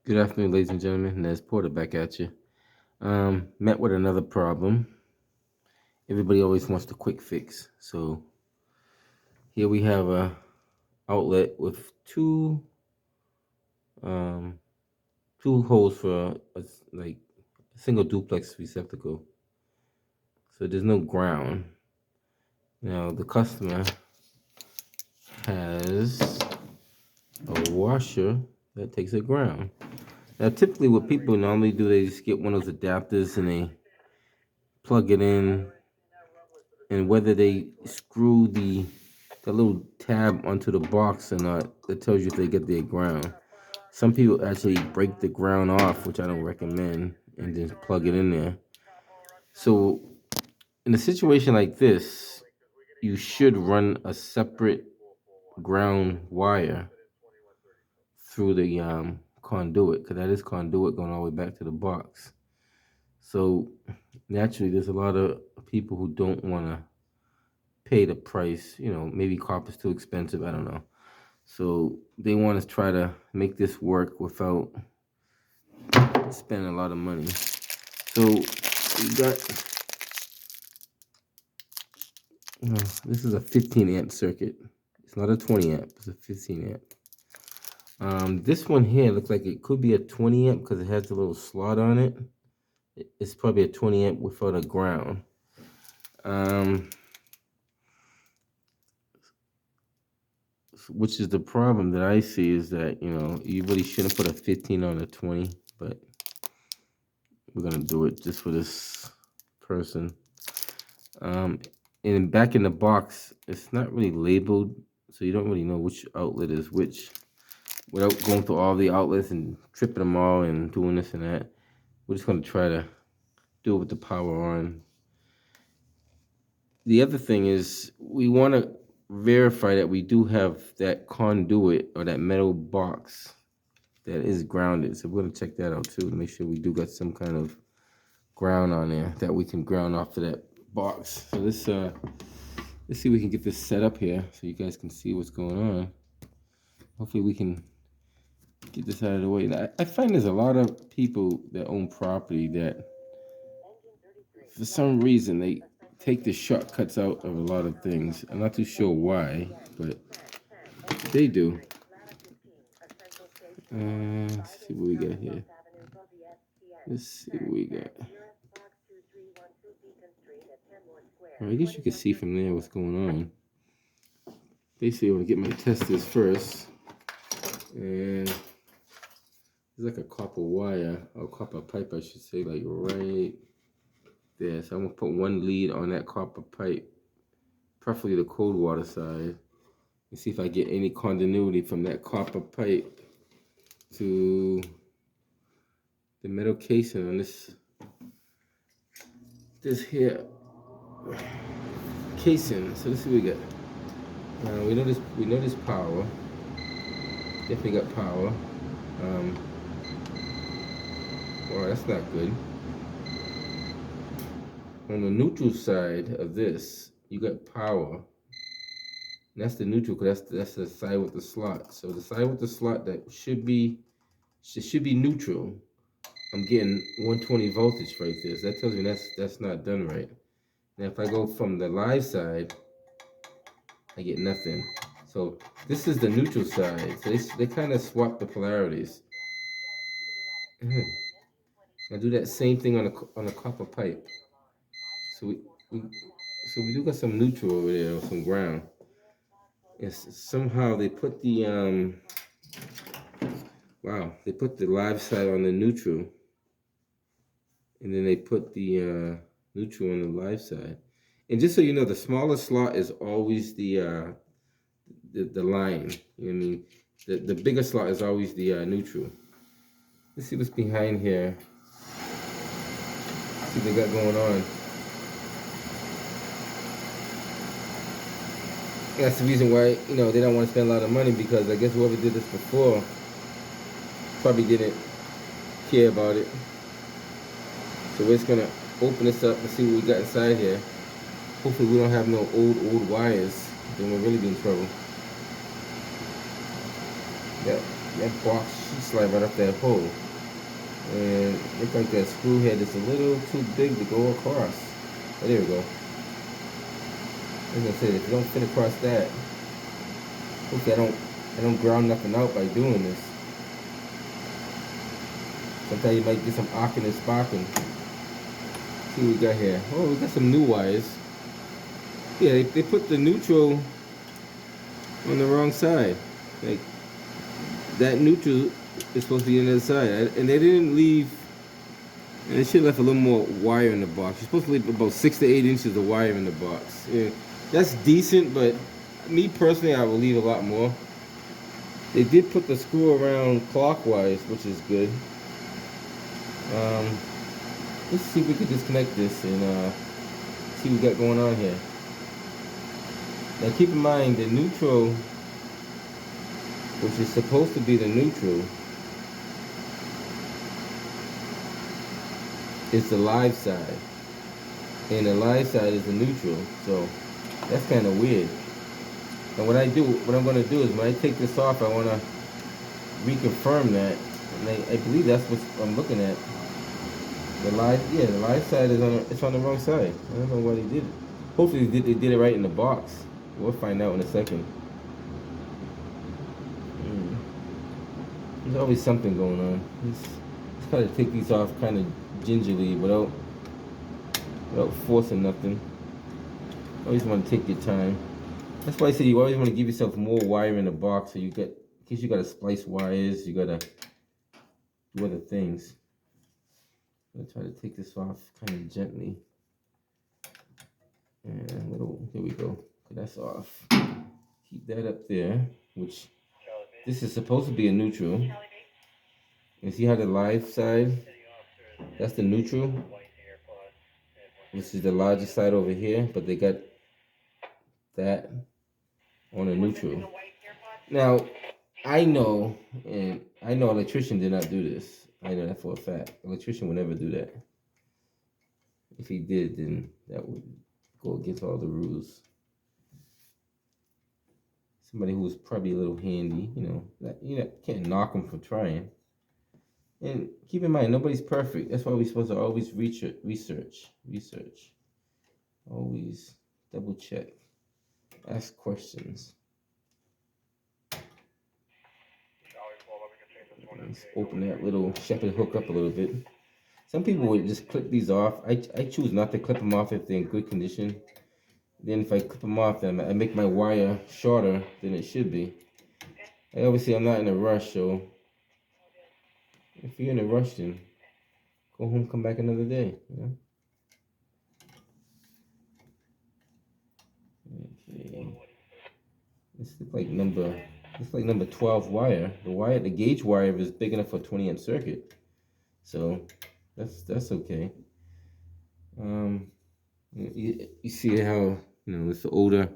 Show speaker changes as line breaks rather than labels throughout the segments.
Good afternoon, ladies and gentlemen. Nez Porter back at you. Met with another problem. Everybody always wants the quick fix. So here we have a outlet with um, two holes for like a single duplex receptacle. So there's no ground. Now the customer has a washer that takes a ground. Now typically what people normally do, they just get one of those adapters and they plug it in, and whether they screw the little tab onto the box or not, that tells you if they get their ground. Some people actually break the ground off, which I don't recommend, and then plug it in there. So in a situation like this, you should run a separate ground wire through the conduit, because that is conduit going all the way back to the box. So naturally, there's a lot of people who don't want to pay the price. Maybe copper's too expensive. I don't know. So they want to try to make this work without spending a lot of money. So we got, this is a 15 amp circuit. It's not a 20 amp. It's a 15 amp. This one here looks like it could be a 20 amp because it has a little slot on it. It's probably a 20 amp without a ground. Which is the problem that I see, is that, you really shouldn't put a 15 on a 20, but we're going to do it just for this person. And back in the box, it's not really labeled, so you don't really know which outlet is which. Without going through all the outlets and tripping them all and doing this and that, we're just going to try to do it with the power on. The other thing is, we want to verify that we do have that conduit or that metal box that is grounded. So we're going to check that out too to make sure we do got some kind of ground on there that we can ground off to that box. So let's see if we can get this set up here so you guys can see what's going on. Hopefully we can get this out of the way. Now, I find there's a lot of people that own property that for some reason they take the shortcuts out of a lot of things. I'm not too sure why, but they do. Let's see what we got here. Let's see what we got. Well, I guess you can see from there what's going on. Basically, I want to get my testers first. And there's like a copper wire, or copper pipe, I should say, like right there. So I'm going to put one lead on that copper pipe, preferably the cold water side, and see if I get any continuity from that copper pipe to the metal casing on this here casing. So let's see what we got. We know this power. Definitely got power. Well, that's not good. On the neutral side of this, you got power. And that's the neutral, because that's the side with the slot. So the side with the slot that should be neutral, I'm getting 120 voltage right there. So that tells me that's not done right. Now if I go from the live side, I get nothing. So this is the neutral side. So they kind of swap the polarities. I do that same thing on a copper pipe. So we do got some neutral over there, or some ground. Yes, somehow they put the they put the live side on the neutral, and then they put the neutral on the live side. And just so you know, the smaller slot is always the line. You know what I mean? The bigger slot is always the neutral. Let's see what's behind here. See what they got going on. And that's the reason why they don't want to spend a lot of money, because I guess whoever did this before probably didn't care about it. So we're just gonna open this up and see what we got inside here. Hopefully we don't have no old wires, then we'll really be in trouble. Yeah, that box should slide right up that hole. And it looks like that screw head is a little too big to go across. Oh, there we go. As I said, if you don't fit across that, hopefully I don't ground nothing out by doing this. Sometimes you might get some arcing and sparking. See what we got here. Oh, we got some new wires. Yeah, they put the neutral on the wrong side. Like, that neutral is supposed to be on the other side. And they didn't leave, and they should have left a little more wire in the box. You're supposed to leave about 6 to 8 inches of wire in the box. Yeah, that's decent, but me personally, I will leave a lot more. They did put the screw around clockwise, which is good. Let's see if we can disconnect this and see what we got going on here. Now keep in mind the neutral, which is supposed to be the neutral, is the live side. And the live side is the neutral. So that's kind of weird. And what I'm going to do is when I take this off, I want to reconfirm that. And I believe that's what I'm looking at. The live side is on the wrong side. I don't know why they did it. Hopefully they did it right in the box. We'll find out in a second. There's always something going on. Just try to take these off kind of gingerly without forcing nothing. Always want to take your time. That's why I say you always want to give yourself more wire in the box, so you get, in case you gotta splice wires, you gotta do other things. I'm gonna try to take this off kind of gently. And here we go. That's off. Keep that up there, which this is supposed to be a neutral. You see how the live side, that's the neutral, which is the largest side over here, but they got that on a neutral. Now, I know electrician did not do this. I know that for a fact. Electrician would never do that. If he did, then that would go against all the rules. Somebody who was probably a little handy, can't knock him for trying. And keep in mind, nobody's perfect. That's why we're supposed to always research. Always double check. Ask questions. Let's open that little shepherd hook up a little bit. Some people would just clip these off. I choose not to clip them off if they're in good condition. Then if I clip them off, then I make my wire shorter than it should be. Obviously, I'm not in a rush, so if you're in a rush, then go home, come back another day. Okay. This looks like number 12 wire. The gauge wire is big enough for a 20 amp circuit, so that's okay. You see how it's the older.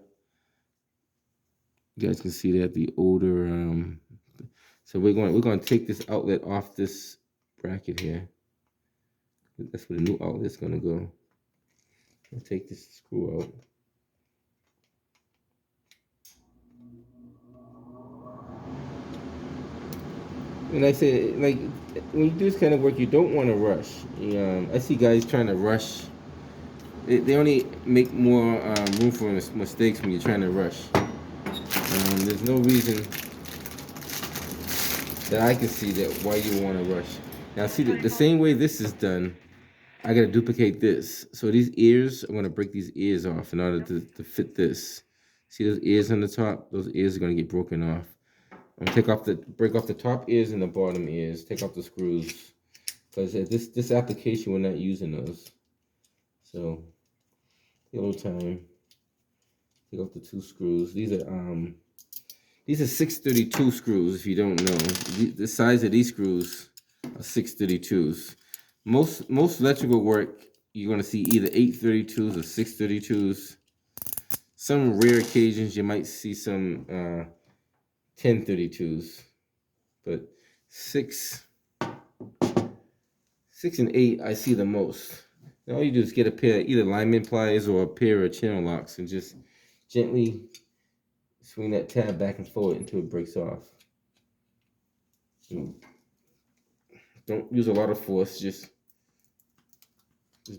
You guys can see that the older. So we're going to take this outlet off this bracket here. That's where the new outlet's going to go. I'll take this screw out. And I say, like, when you do this kind of work, you don't want to rush. I see guys trying to rush. They only make more room for mistakes when you're trying to rush. There's no reason that I can see that why you want to rush. Now, see, the same way this is done, I got to duplicate this. So these ears, I'm going to break these ears off in order to fit this. See those ears on the top? Those ears are going to get broken off. I'm gonna break off the top ears and the bottom ears. Take off the screws, because this application we're not using those. So take a little time. Take off the 2 screws. These are 632 screws. If you don't know, the size of these screws are 632s. Most electrical work you're gonna see either 832s or 632s. Some rare occasions you might see some 1032s, but 6 and 8 I see the most. And all you do is get a pair of either lineman pliers or a pair of channel locks and just gently swing that tab back and forward until it breaks off. Don't use a lot of force. Just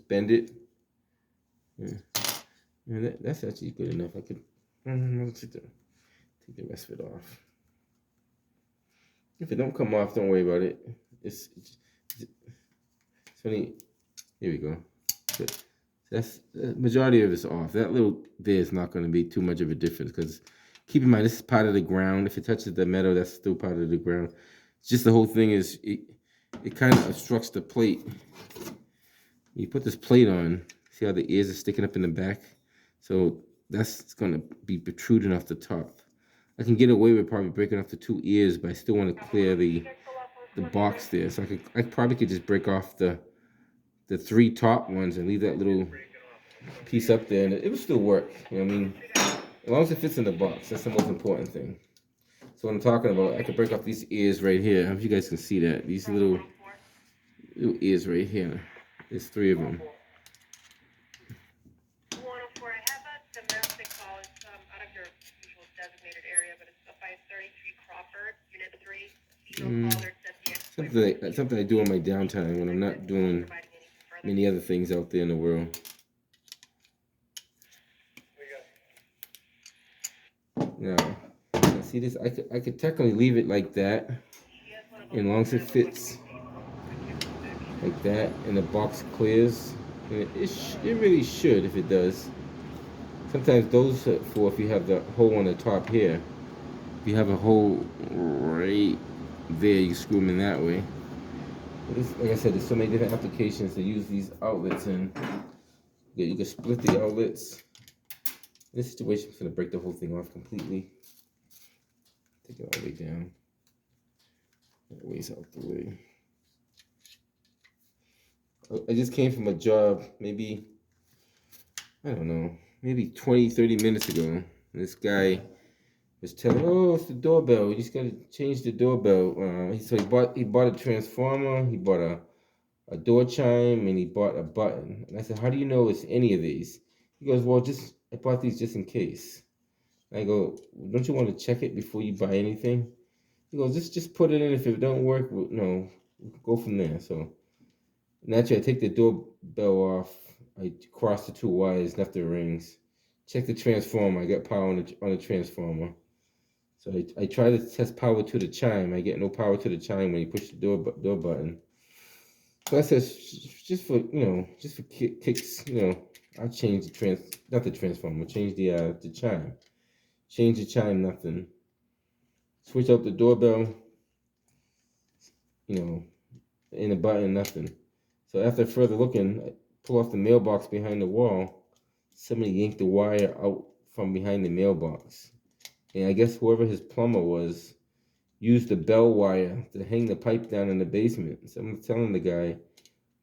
bend it. Yeah, that's actually good enough. I could take the rest of it off. If it don't come off, don't worry about it. It's funny. Here we go. So that's the majority of it's off. That little there is not going to be too much of a difference because keep in mind this is part of the ground. If it touches the metal, that's still part of the ground. It's just the whole thing is it kind of obstructs the plate. You put this plate on. See how the ears are sticking up in the back? So that's going to be protruding off the top. I can get away with probably breaking off the 2 ears, but I still want to clear the box there. So I probably could just break off the 3 top ones and leave that little piece up there, and it would still work. You know what I mean? As long as it fits in the box, that's the most important thing. So what I'm talking about, I could break off these ears right here. I don't know if you guys can see that. These little ears right here. There's 3 of them. Something I do on my downtime when I'm not doing many other things out there in the world. Now, see this? I could technically leave it like that, as long as it fits like that, and the box clears. And it really should if it does. Sometimes those are for if you have the hole on the top here. If you have a hole right there, you screw them in that way. But this, like I said, there's so many different applications to use these outlets in. You can split the outlets. In this situation, I'm going to break the whole thing off completely. Take it all the way down. That way's out the way. I just came from a job, maybe, I don't know, maybe 20, 30 minutes ago. And this guy was telling, oh, it's the doorbell. You just got to change the doorbell. So he bought a transformer, he bought a door chime, and he bought a button. And I said, how do you know it's any of these? He goes, well, I bought these just in case. And I go, don't you want to check it before you buy anything? He goes, just put it in. If it don't work, we'll go from there. So naturally, I take the doorbell off. I cross the 2 wires, left the rings. Check the transformer. I got power on the transformer. So I try to test power to the chime. I get no power to the chime when you push the door button. So I said, just for kicks, I'll change not the transformer, change the chime. Change the chime, nothing. Switch out the doorbell, in the button, nothing. So after further looking, I pull off the mailbox behind the wall. Somebody yanked the wire out from behind the mailbox. And I guess whoever his plumber was used the bell wire to hang the pipe down in the basement. So I'm telling the guy,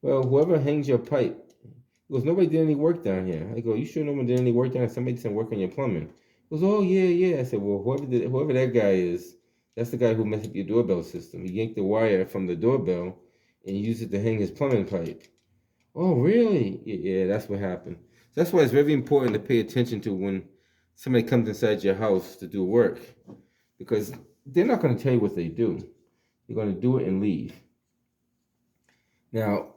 well, whoever hangs your pipe, he goes, nobody did any work down here. I go, you sure no one did any work down here? Somebody did some work on your plumbing. He goes, oh, yeah. I said, well, whoever that guy is, that's the guy who messed up your doorbell system. He yanked the wire from the doorbell and used it to hang his plumbing pipe. Oh, really? Yeah, that's what happened. So that's why it's very important to pay attention to when somebody comes inside your house to do work, because they're not going to tell you what they do. They're going to do it and leave. Now,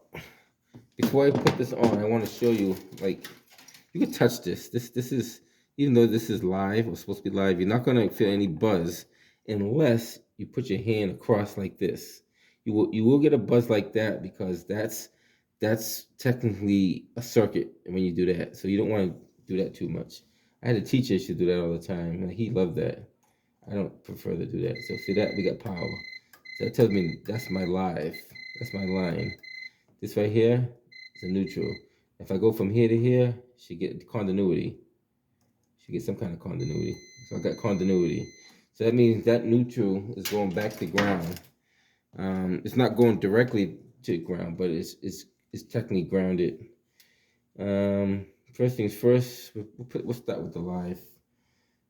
before I put this on, I want to show you, you can touch this. This is, even though this is live, or supposed to be live, you're not going to feel any buzz unless you put your hand across like this. You will get a buzz like that because that's technically a circuit when you do that. So you don't want to do that too much. I had a teacher who should do that all the time, and he loved that. I don't prefer to do that. So see that? We got power. So that tells me that's my live. That's my line. This right here is a neutral. If I go from here to here, she get continuity. She get some kind of continuity. So I got continuity. So that means that neutral is going back to ground. It's not going directly to ground, but it's technically grounded. First things first, we'll start with the live.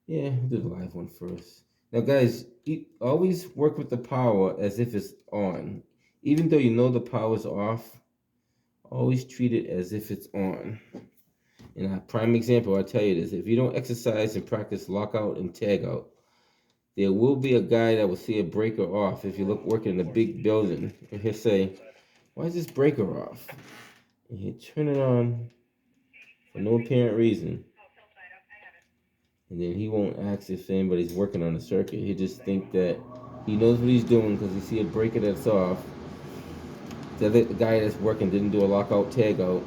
Yeah, we'll do the live one first. Now, guys, always work with the power as if it's on. Even though you know the power's off, always treat it as if it's on. And a prime example, I'll tell you this. If you don't exercise and practice lockout and tag out, There will be a guy that will see a breaker off if you look working in a big building, and he'll say, "Why is this breaker off?" And he'll turn it on for no apparent reason, and then he won't ask if anybody's working on the circuit. He just think that he knows what he's doing because he see a breaker that's off. The other guy that's working didn't do a lockout tag out,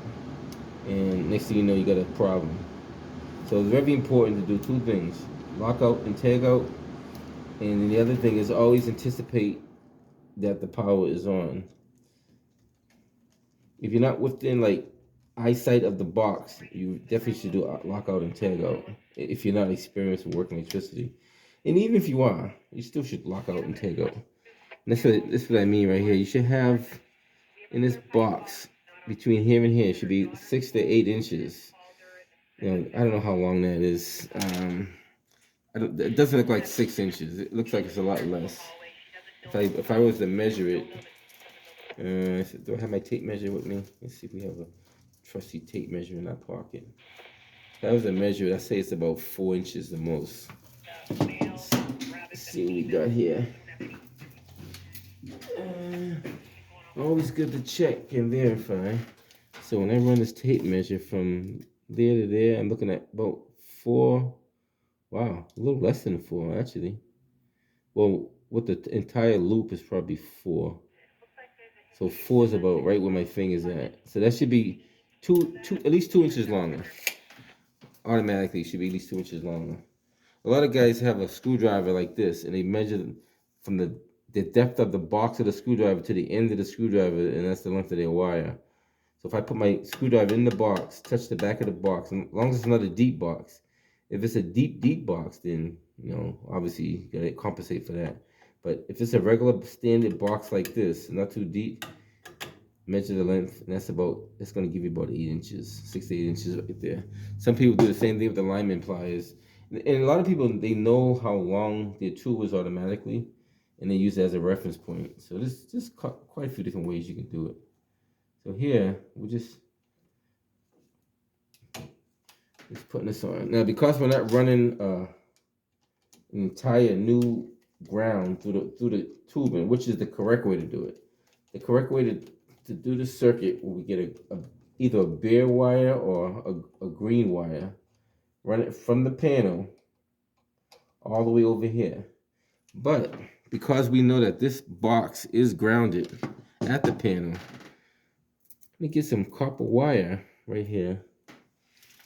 and next thing you know, you got a problem. So it's very important to do two things: lockout and tag out. And the other thing is always anticipate that the power is on. If you're not within like eyesight of the box, you definitely should do lockout and tag out. If you're not experienced with working electricity, and even if you are, you still should lock out and tag out. And that's what I mean right here. You should have in this box between here and here should be 6 to 8 inches. You know, I don't know how long that is. It doesn't look like 6 inches. It looks like it's a lot less. If I was to measure it, do I have my tape measure with me? Let's see if we have a trusty tape measure in our pocket. If I was to measure it, I say it's about 4 inches the most. Let's see what we got here. Always good to check and verify. So when I run this tape measure from there to there, I'm looking at about 4. Wow, a little less than 4 actually. Well, with the entire loop is probably 4. So 4 is about right where my finger's at. So that should be at least 2 inches longer. Automatically, it should be at least 2 inches longer. A lot of guys have a screwdriver like this, and they measure from the depth of the box of the screwdriver to the end of the screwdriver, and that's the length of their wire. So if I put my screwdriver in the box, touch the back of the box, and as long as it's not a deep box. If it's a deep box, then, obviously you gotta compensate for that. But if it's a regular standard box like this, not too deep, measure the length, and that's going to give you about 8 inches, 6 to 8 inches right there. Some people do the same thing with the lineman pliers. And a lot of people, they know how long their tool is automatically, and they use it as a reference point. So there's just quite a few different ways you can do it. So here, we're just putting this on. Now, because we're not running an entire new ground through the tubing, which is the correct way to do it. The correct way to do the circuit, we get either a bare wire or a green wire. Run it from the panel all the way over here. But because we know that this box is grounded at the panel, let me get some copper wire right here.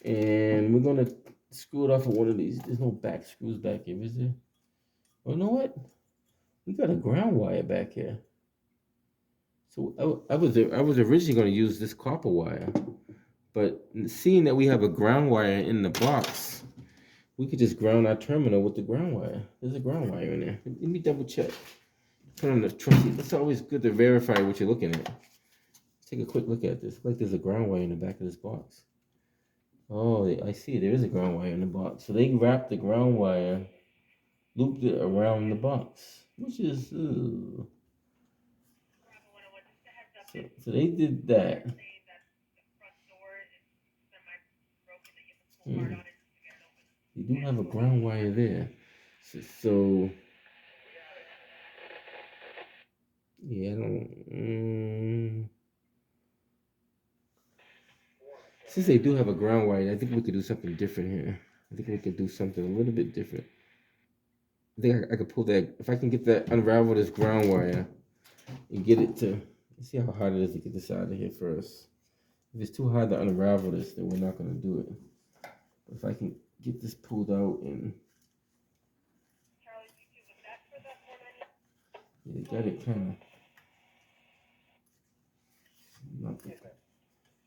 And we're going to screw it off of one of these. There's no back screws back here, is there? Oh, you know what? We got a ground wire back here. So I was originally going to use this copper wire, but seeing that we have a ground wire in the box, we could just ground our terminal with the ground wire. There's a ground wire in there. Let me double check. Put on the trusty. It's always good to verify what you're looking at. Take a quick look at this. Looks like there's a ground wire in the back of this box. Oh, I see. There is a ground wire in the box. So they wrapped the ground wire, looped it around the box, which is... So they did that. You do have a ground wire there. So yeah, I don't... Since they do have a ground wire, I think we could do something different here. I think we could do something a little bit different. I think I could pull that. If I can get that, unravel this ground wire and get it to... Let's see how hard it is to get this out of here first. If it's too hard to unravel this, then we're not going to do it. But if I can get this pulled out and... Yeah, got it kind of...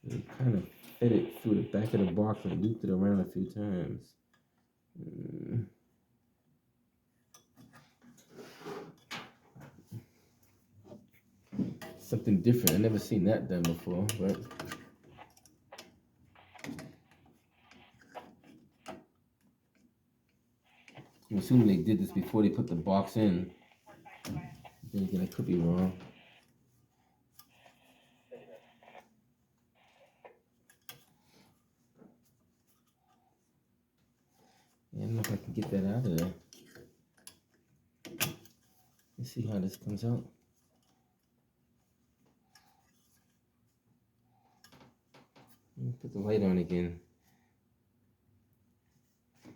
They kind of fed it through the back of the box and looped it around a few times. Something different. I've never seen that done before, but I'm assuming they did this before they put the box in. Then again, I could be wrong. I don't know if I can get that out of there. see how this comes out. Put the light on again.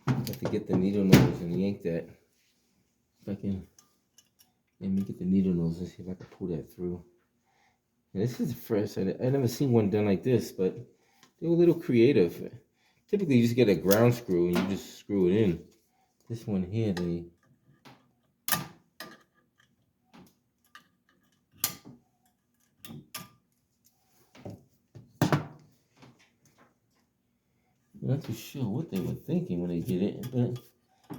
I have to get the needle nose and yank that. If I can, let me get the needle nose and see if I can pull that through. And this is the first. I never seen one done like this, but they were a little creative. Typically, you just get a ground screw and you just screw it in. This one here, I'm not too sure what they were thinking when they did it, but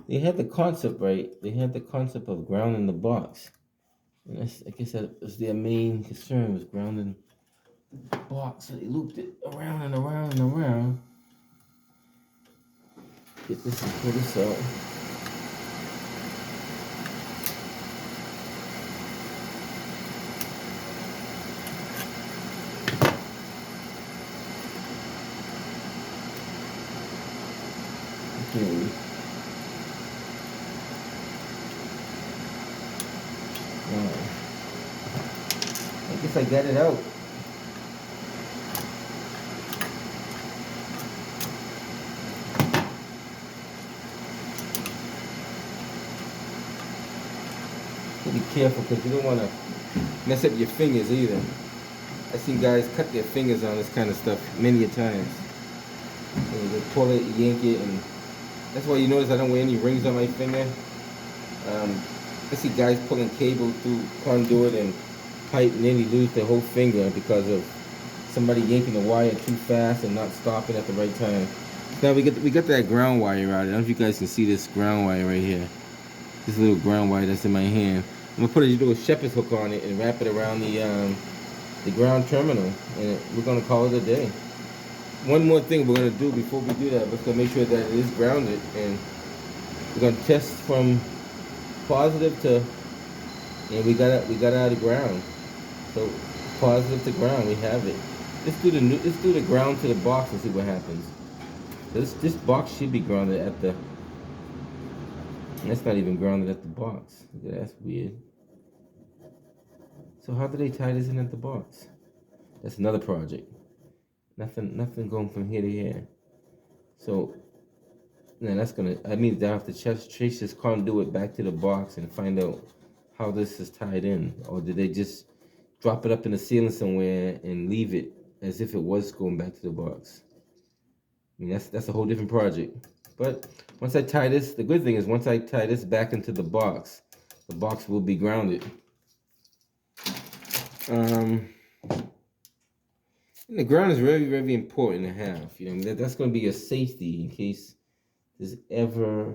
they had the concept right. They had the concept of grounding the box. And I guess that was their main concern, was grounding the box. So they looped it around and around and around. Get this and pull this out. Okay. I guess I got it out. Be careful because you don't want to mess up your fingers either. I've seen guys cut their fingers on this kind of stuff many a times. And they pull it, yank it, and that's why you notice I don't wear any rings on my finger. I see guys pulling cable through conduit and pipe, and then you lose the whole finger because of somebody yanking the wire too fast and not stopping at the right time. Now we got that ground wire out. I don't know if you guys can see this ground wire right here. This little ground wire that's in my hand. I'm gonna put a little shepherd's hook on it and wrap it around the ground terminal, and we're gonna call it a day. One more thing we're gonna do before we do that, we're gonna make sure that it is grounded, and we're gonna test from positive to, and we got it out of ground. So positive to ground, we have it. Let's do the ground to the box and see what happens. This box should be grounded at the. That's not even grounded at the box. That's weird. So how do they tie this in at the box? That's another project. Nothing going from here to here. So then that means I have to trace this conduit back to the box and find out how this is tied in. Or did they just drop it up in the ceiling somewhere and leave it as if it was going back to the box? I mean, that's a whole different project. But once I tie this, the good thing is once I tie this back into the box will be grounded. And the ground is very, very important to have. You know, that's going to be a safety in case there's ever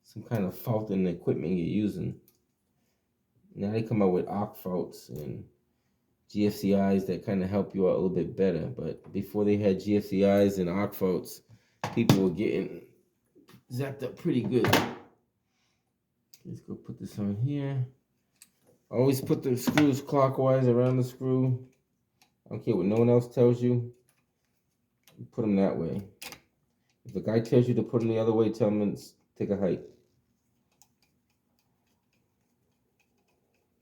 some kind of fault in the equipment you're using. Now they come out with arc faults and GFCIs that kind of help you out a little bit better. But before they had GFCIs and arc faults, people were getting zapped up pretty good. Let's go put this on here. Always put the screws clockwise around the screw. I don't care what no one else tells you. Put them that way. If the guy tells you to put them the other way, tell him to take a hike.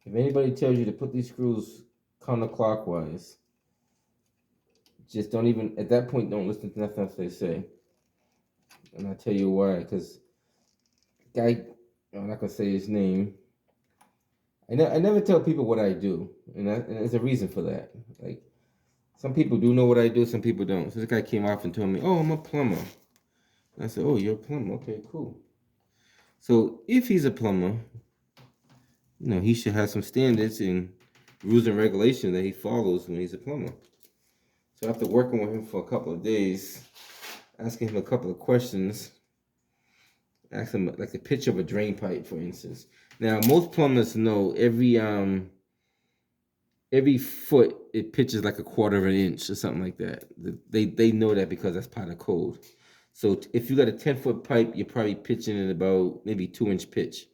If anybody tells you to put these screws counterclockwise, just don't even, at that point, don't listen to nothing else they say. And I'll tell you why, because guy, I'm not going to say his name. I never tell people what I do, and there's a reason for that. Like, some people do know what I do, some people don't. So this guy came off and told me, oh, I'm a plumber. And I said, oh, you're a plumber? Okay, cool. So if he's a plumber, you know, he should have some standards and rules and regulations that he follows when he's a plumber. So after working with him for a couple of days, asking him a couple of questions, ask him like the pitch of a drain pipe, for instance. Now, most plumbers know every foot it pitches like 1/4 inch or something like that. They know that because that's part of code. So if you got a 10-foot pipe, you're probably pitching it about maybe 2-inch pitch.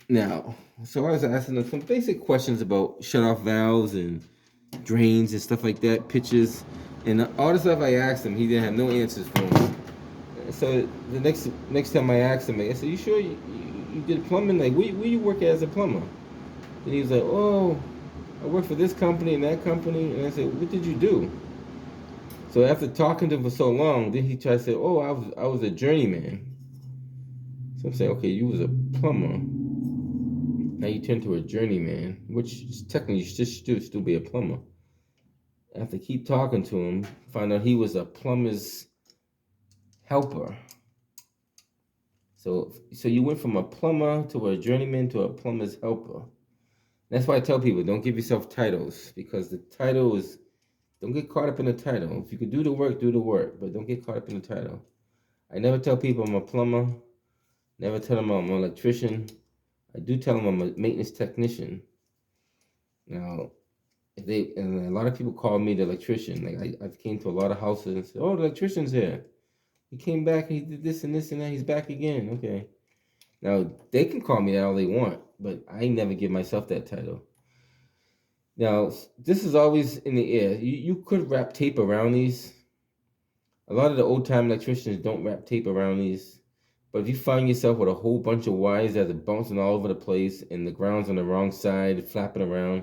Now, so I was asking them some basic questions about shut-off valves and drains and stuff like that, pitches, and all the stuff I asked him, he didn't have no answers for me. So the next time I asked him, I said, "You sure you did plumbing? Like, where you work as a plumber? And he was like, oh, I work for this company and that company. And I said, what did you do? So after talking to him for so long, then he tried to say, oh, I was a journeyman. So I'm saying, okay, you was a plumber. Now you turn to a journeyman, which technically you should still be a plumber. After keep talking to him, find out he was a plumber's helper. So you went from a plumber to a journeyman to a plumber's helper. That's why I tell people, don't give yourself titles, because the title is, don't get caught up in the title. If you could do the work, but don't get caught up in the title. I never tell people I'm a plumber, never tell them I'm an electrician. I do tell them I'm a maintenance technician. Now, and a lot of people call me the electrician. Like I came to a lot of houses and said, oh, the electrician's here. He came back, he did this and this and that, he's back again. Okay. Now, they can call me that all they want, but I never give myself that title. Now, this is always in the air. You could wrap tape around these. A lot of the old-time electricians don't wrap tape around these. But if you find yourself with a whole bunch of wires that are bouncing all over the place and the ground's on the wrong side, flapping around,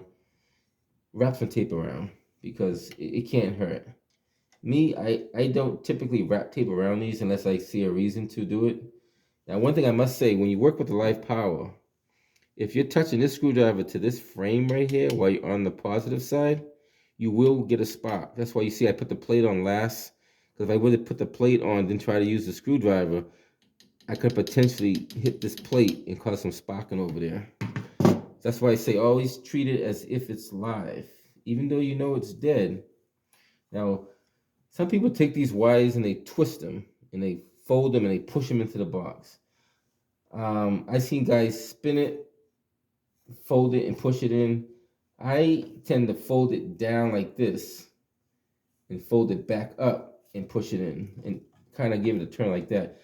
wrap some tape around, because it can't hurt. Me, I don't typically wrap tape around these unless I see a reason to do it. Now, one thing I must say, when you work with the live power, if you're touching this screwdriver to this frame right here while you're on the positive side, you will get a spark. That's why you see I put the plate on last, because if I would have put the plate on then try to use the screwdriver, I could potentially hit this plate and cause some sparking over there. That's why I say always treat it as if it's live, even though you know it's dead. Now, some people take these wires and they twist them and they fold them and they push them into the box. I've seen guys spin it, fold it, and push it in. I tend to fold it down like this and fold it back up and push it in and kind of give it a turn like that.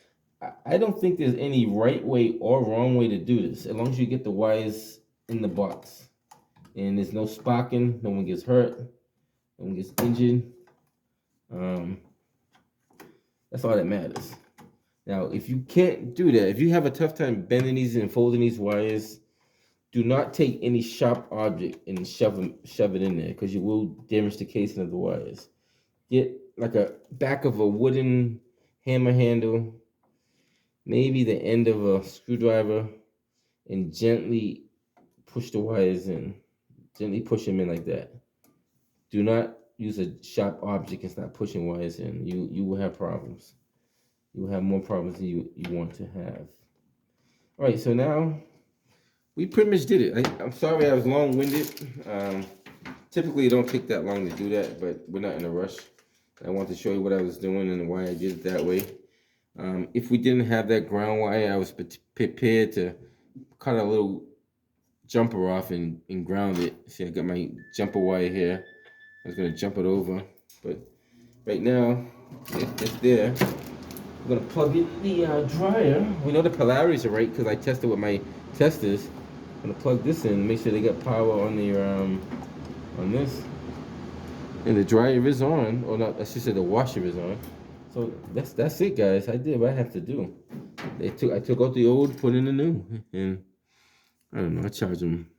I don't think there's any right way or wrong way to do this, as long as you get the wires in the box and there's no sparking, no one gets hurt, no one gets injured. That's all that matters. Now, if you can't do that, if you have a tough time bending these and folding these wires, do not take any sharp object and shove it in there, because you will damage the casing of the wires. Get like a back of a wooden hammer handle, maybe the end of a screwdriver, and gently push the wires in. Gently push them in like that. Do not use a sharp object and start pushing wires in. You will have problems. You will have more problems than you want to have. All right, so now we pretty much did it. I'm sorry I was long-winded. Typically, it don't take that long to do that, but we're not in a rush. I want to show you what I was doing and why I did it that way. If we didn't have that ground wire, I was prepared to cut a little jumper off and ground it. See, I got my jumper wire here. I was going to jump it over, but right now, it's there. I'm going to plug in the dryer. We know the polarities are right because I tested with my testers. I'm going to plug this in, make sure they got power on the on this. And the dryer is on, or not, I should say the washer is on. So that's it, guys. I did what I have to do. I took out the old, put in the new, and I don't know. I charge them.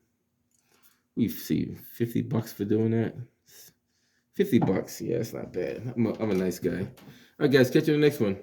We see $50 for doing that. $50, yeah, it's not bad. I'm a nice guy. All right, guys, catch you in the next one.